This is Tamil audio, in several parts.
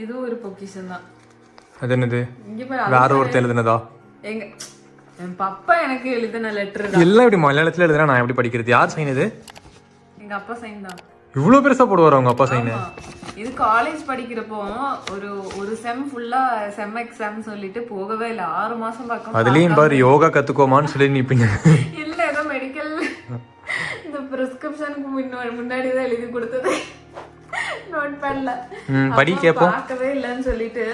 இதுவும் ஒரு பொக்கிஷம் தான். அது என்னது? வேற ஒருத்தர் எழுதுனதா? எங்க என் பப்பா எனக்கு எழுதின லெட்டர் தான். எல்லாம் இப்படி மலையாளத்துல எழுதுனா நான் எப்படி படிக்கிறது? யார் சைன் இது? எங்க அப்பா சைன் தான். இவ்வளவு பெருசா போடுவாரு உங்க அப்பா சைன்? இது காலேஜ் படிக்கிறப்போ ஒரு செம் ஃபுல்லா செம் எக்ஸாம் சொல்லிட்டு போகவே இல்லை. 6 மாசம் பக்கம். அதுலயும் பாரு யோகா கத்துக்கோமான்னு சொல்லி நிப்பீங்க. இல்ல ஏதோ மெடிக்கல் இந்த பிரிஸ்கிரிப்ஷனுக்கு முன்னாடி தான் எழுதி கொடுத்தது. நோட் பேட்ல படி கேப்போம். பார்க்கவே இல்லைன்னு சொல்லிட்டு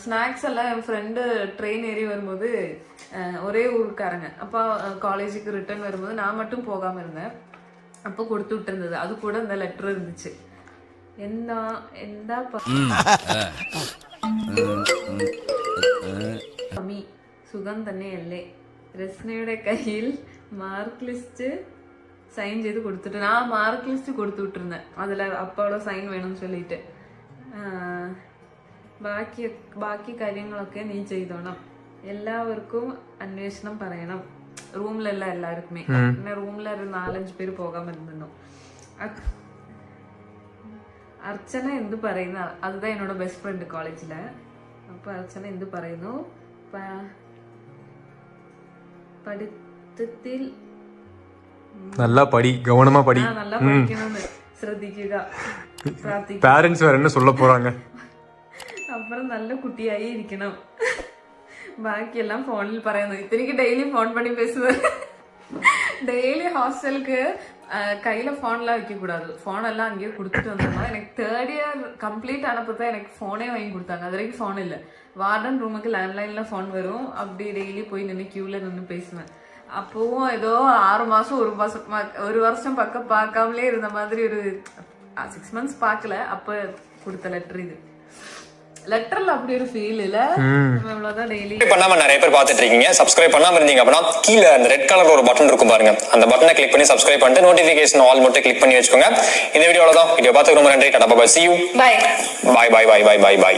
ஸ்நாக்ஸ் எல்லாம் என் ஃப்ரெண்டு ட்ரெயின் ஏறி வரும்போது ஒரே ஊருக்காரங்க அப்பா காலேஜுக்கு ரிட்டர்ன் வரும்போது நான் மட்டும் போகாம இருந்தேன். அப்போ கொடுத்து விட்டு இருந்தது. அது கூட இந்த லெட்டர் இருந்துச்சு. സുഖം തന്നെയല്ലേ? രസ്നയുടെ കയ്യിൽ മാർക്ക് ലിസ്റ്റ് സൈൻ ചെയ്ത് കൊടുത്തിട്ട് ഞാൻ മാർക്ക് ലിസ്റ്റ് കൊടുത്തു വിട്ടിരുന്നேன். അതിൽ അപ്പോടെ സൈൻ വേണമെന്ന് ചൊല്ലിട്ട് ബാക്കി കാര്യങ്ങളൊക്കെ നീ ചെയ്തോണം. എല്ലാവർക്കും അന്വേഷണം പറയണം. റൂമിലല്ല എല്ലാവർക്കുമേ. പിന്നെ റൂമിൽ ഒരു 4-5 പേര് പോകാൻ പറ്റുന്നുണ്ടോ. അർച്ചന എന്ത് പറയുന്ന അതുதான் എന്നോട് ബെസ്റ്റ് ഫ്രണ്ട് കോളേജില്. അപ്പൊ അർച്ചന എന്ത് പറയുന്നു? പഠിത്തത്തിൽ நல்லா படி, கவனமா படி, நல்லா படிக்கணும்னு ശ്രദ്ധിക്കുക, പ്രാർത്ഥിക്കുക. பேரண்ட்ஸ் வேற என்ன சொல்ல போறாங்க? അപ്പുറം നല്ല കുട്ടിയായി ഇരിക്കണം. ബാക്കിയെല്ലാം ഫോണിൽ പറയുന്നു. ഇതെനിക്ക് ഡെയിലി ഫോൺ பண்ணி பேசுவேன். டெய்லி ஹாஸ்டலுக்கு கையில போன்லாம் வைக்க கூடாது. போன் எல்லாம் அங்கேயே கொடுத்துட்டு வந்தோம்னா எனக்கு 3rd இயர் கம்ப்ளீட் ஆனப்பதான் எனக்கு போனே வாங்கி கொடுத்தாங்க. அது வரைக்கும் போன் இல்லை. வார்டன் ரூமுக்கு லேண்ட்லைன்ல போன் வரும். அப்படி டெய்லி போய் நின்று கியூல நின்று பேசுவேன். அப்பவும் ஏதோ 6 மாசம் 1 வருஷம் பக்கம் பார்க்காமலே இருந்த மாதிரி ஒரு 6 months பார்க்கல. அப்ப கொடுத்த லெட்டர் இது. லெட்டர்ல அப்படி ஒரு ஃபீல் இல்ல. இவ்வளவுதான் டெய்லி பண்ணாம நிறைய பேர் பார்த்துட்டு இருக்கீங்க. சப்ஸ்கிரைப் பண்ணாம இருந்தீங்க அப்படின்னா கீழே அந்த ரெட் கலர்ல ஒரு பட்டன் இருக்கும் பாருங்க. அந்த பட்டனை கிளிக் பண்ணி சப்ஸ்கிரைப் பண்ணிட்டு நோட்டிபிகேஷன் ஆல் மட்டும் கிளிக் பண்ணி வச்சுக்கோங்க. இந்த வீடியோல தான். வீடியோ பார்த்து ரொம்ப நன்றி. Tata bye. See you. Bye bye bye bye bye bye by.